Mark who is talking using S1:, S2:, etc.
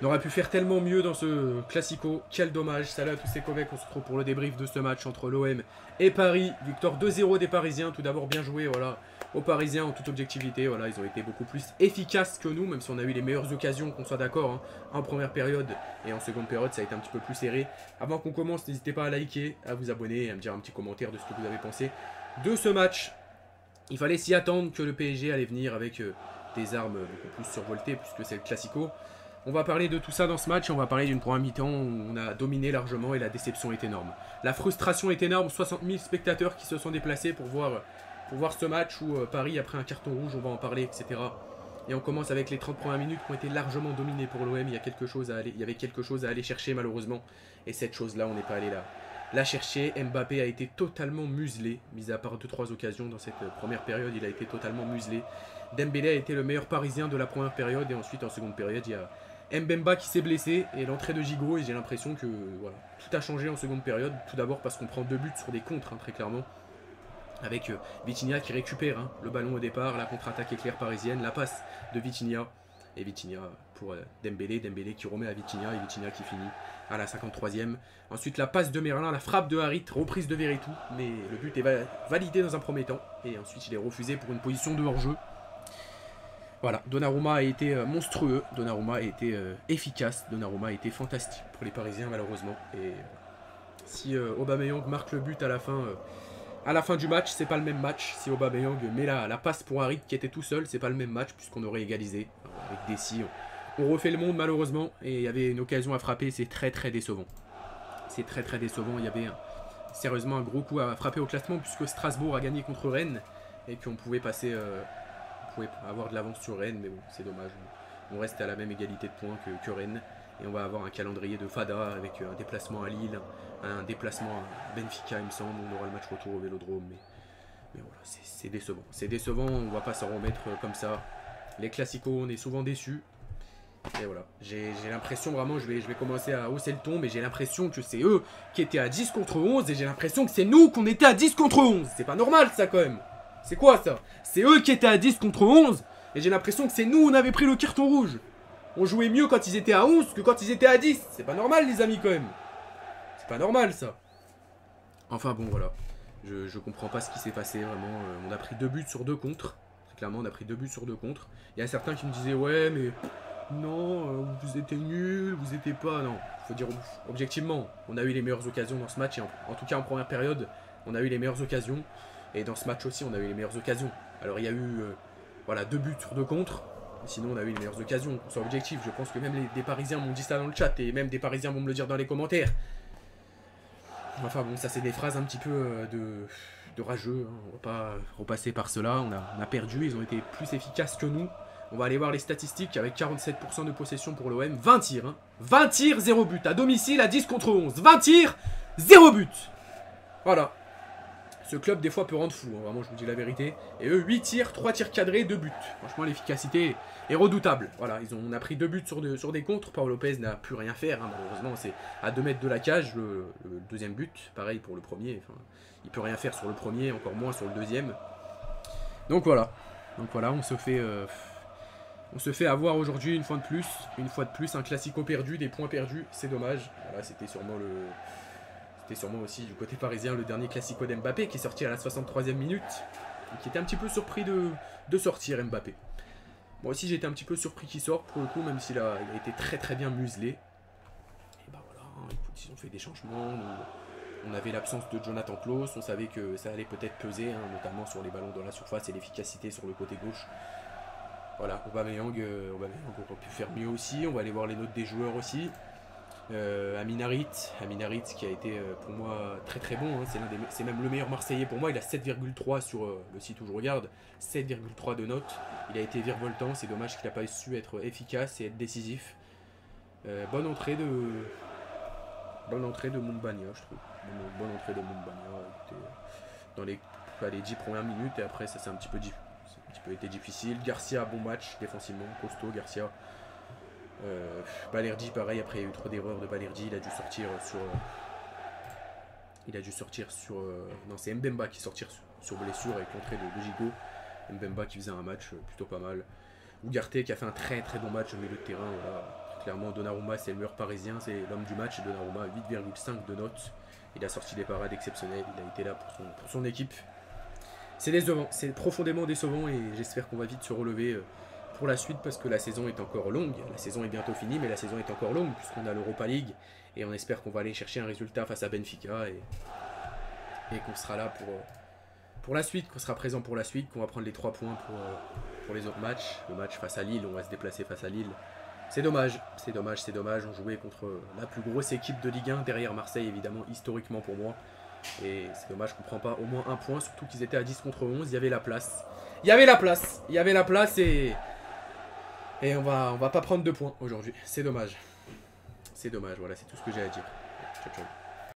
S1: On aurait pu faire tellement mieux dans ce Classico. Quel dommage. Salut à tous ces Kovacs. On se retrouve pour le débrief de ce match entre l'OM et Paris. Victoire 2-0 des Parisiens. Tout d'abord bien joué voilà, aux Parisiens en toute objectivité. Voilà, ils ont été beaucoup plus efficaces que nous, même si on a eu les meilleures occasions, qu'on soit d'accord. Hein, en première période et en seconde période, ça a été un petit peu plus serré. Avant qu'on commence, n'hésitez pas à liker, à vous abonner et à me dire un petit commentaire de ce que vous avez pensé de ce match. Il fallait s'y attendre que le PSG allait venir avec des armes beaucoup plus survoltées puisque c'est le Classico. On va parler de tout ça dans ce match et on va parler d'une première mi-temps où on a dominé largement et la déception est énorme. La frustration est énorme, 60 000 spectateurs qui se sont déplacés pour voir ce match où Paris a pris un carton rouge, on va en parler, etc. Et on commence avec les 30 premières minutes qui ont été largement dominées pour l'OM. Il y avait quelque chose à aller chercher malheureusement. Et cette chose-là, on n'est pas allé la chercher. Mbappé a été totalement muselé, mis à part 2-3 occasions dans cette première période, il a été totalement muselé. Dembélé a été le meilleur parisien de la première période et ensuite en seconde période, il y a Mbemba qui s'est blessé et l'entrée de Gigot et j'ai l'impression que voilà, tout a changé en seconde période. Tout d'abord parce qu'on prend 2 buts sur des contres, hein, très clairement. Avec Vitinha qui récupère hein, le ballon au départ, la contre-attaque éclair parisienne, la passe de Vitinha. Et Vitinha pour Dembélé, Dembélé qui remet à Vitinha et Vitinha qui finit à la 53e. Ensuite la passe de Merlin, la frappe de Harit, reprise de Veretout. Mais le but est validé dans un premier temps et ensuite il est refusé pour une position de hors-jeu. Voilà, Donnarumma a été monstrueux, Donnarumma a été efficace, Donnarumma a été fantastique pour les Parisiens malheureusement. Et si Aubameyang marque le but à la fin du match, c'est pas le même match. Si Aubameyang met la passe pour Harit qui était tout seul, c'est pas le même match puisqu'on aurait égalisé. Avec Dessy, on refait le monde malheureusement et il y avait une occasion à frapper, c'est très décevant. C'est très décevant, il y avait sérieusement un gros coup à frapper au classement puisque Strasbourg a gagné contre Rennes et qu'on pouvait passer... on pouvait avoir de l'avance sur Rennes, mais bon, c'est dommage. On reste à la même égalité de points que Rennes. Et on va avoir un calendrier de Fada avec un déplacement à Lille, un déplacement à Benfica, il me semble. On aura le match retour au Vélodrome. Mais voilà, c'est décevant. C'est décevant, on ne va pas s'en remettre comme ça. Les Classicos, on est souvent déçus. Et voilà, j'ai l'impression vraiment, je vais commencer à hausser le ton, mais j'ai l'impression que c'est eux qui étaient à 10 contre 11 et j'ai l'impression que c'est nous qu'on était à 10 contre 11. C'est pas normal ça quand même. C'est quoi ça? C'est eux qui étaient à 10 contre 11 et j'ai l'impression que c'est nous on avait pris le carton rouge. On jouait mieux quand ils étaient à 11 que quand ils étaient à 10. C'est pas normal les amis quand même. C'est pas normal ça. Enfin bon voilà. Je comprends pas ce qui s'est passé vraiment. On a pris 2 buts sur 2 contres. Très clairement on a pris 2 buts sur 2 contres. Il y a certains qui me disaient ouais mais non vous étiez nuls, vous étiez pas... Non, faut dire objectivement. On a eu les meilleures occasions dans ce match et en tout cas en première période on a eu les meilleures occasions. Et dans ce match aussi, on a eu les meilleures occasions. Alors il y a eu voilà, 2 buts sur 2 contres. Sinon, on a eu les meilleures occasions. Pour soit objectif, je pense que même des Parisiens m'ont dit ça dans le chat. Et même des Parisiens vont me le dire dans les commentaires. Enfin bon, ça c'est des phrases un petit peu de rageux. Hein. On va pas repasser par cela. On a perdu, ils ont été plus efficaces que nous. On va aller voir les statistiques avec 47% de possession pour l'OM. 20 tirs. Hein. 20 tirs, 0 but. À domicile, à 10 contre 11. 20 tirs, 0 but. Voilà. Ce club des fois peut rendre fou, hein, vraiment je vous dis la vérité. Et eux 8 tirs, 3 tirs cadrés, 2 buts. Franchement l'efficacité est redoutable. Voilà, on a pris 2 buts sur des contres. Paul Lopez n'a pu rien faire, hein, malheureusement c'est à 2 mètres de la cage le deuxième but. Pareil pour le premier, enfin, il peut rien faire sur le premier, encore moins sur le deuxième. Donc voilà, on se fait avoir aujourd'hui une fois de plus, un classico perdu, des points perdus, c'est dommage. Voilà, c'était sûrement aussi du côté parisien le dernier classico d'Mbappé qui est sorti à la 63e minute et qui était un petit peu surpris de sortir Mbappé. Moi aussi j'ai été un petit peu surpris qu'il sorte pour le coup, même s'il a été très bien muselé. Et bah voilà, hein, ils ont fait des changements. On avait l'absence de Jonathan Klaus, on savait que ça allait peut-être peser, hein, notamment sur les ballons dans la surface et l'efficacité sur le côté gauche. Voilà, Aubameyang aurait pu faire mieux aussi, on va aller voir les notes des joueurs aussi. Amin Harit qui a été pour moi très bon, hein. C'est même le meilleur Marseillais pour moi, il a 7,3 sur le site où je regarde, 7,3 de notes, il a été virevoltant, c'est dommage qu'il n'a pas su être efficace et être décisif. Bonne entrée de Mumbagna je trouve, bonne entrée de Mumbagna dans les 10 premières minutes et après ça c'est un petit peu été difficile. Garcia bon match défensivement, costaud Garcia. Balerdi pareil, après il y a eu trop d'erreurs de Balerdi, il a dû sortir sur non c'est Mbemba qui sortir sur blessure avec l'entrée de Gigot. Mbemba qui faisait un match plutôt pas mal. Ugarte qui a fait un très bon match au milieu de terrain, voilà. Clairement, Donnarumma, c'est le meilleur parisien, c'est l'homme du match. Donnarumma, 8,5 de notes. Il a sorti des parades exceptionnelles, il a été là pour son équipe. C'est décevant, c'est profondément décevant et j'espère qu'on va vite se relever pour la suite parce que la saison est encore longue. La saison est bientôt finie, mais la saison est encore longue puisqu'on a l'Europa League et on espère qu'on va aller chercher un résultat face à Benfica et qu'on sera là pour la suite, qu'on sera présent pour la suite, qu'on va prendre les 3 points pour les autres matchs. Le match face à Lille, on va se déplacer face à Lille. C'est dommage, c'est dommage, c'est dommage. On jouait contre la plus grosse équipe de Ligue 1, derrière Marseille évidemment, historiquement pour moi. Et c'est dommage qu'on ne prend pas au moins un point, surtout qu'ils étaient à 10 contre 11, il y avait la place. Il y avait la place, il y avait la place et on va pas prendre 2 points aujourd'hui. C'est dommage. C'est dommage, voilà, c'est tout ce que j'ai à dire. Ciao, ciao.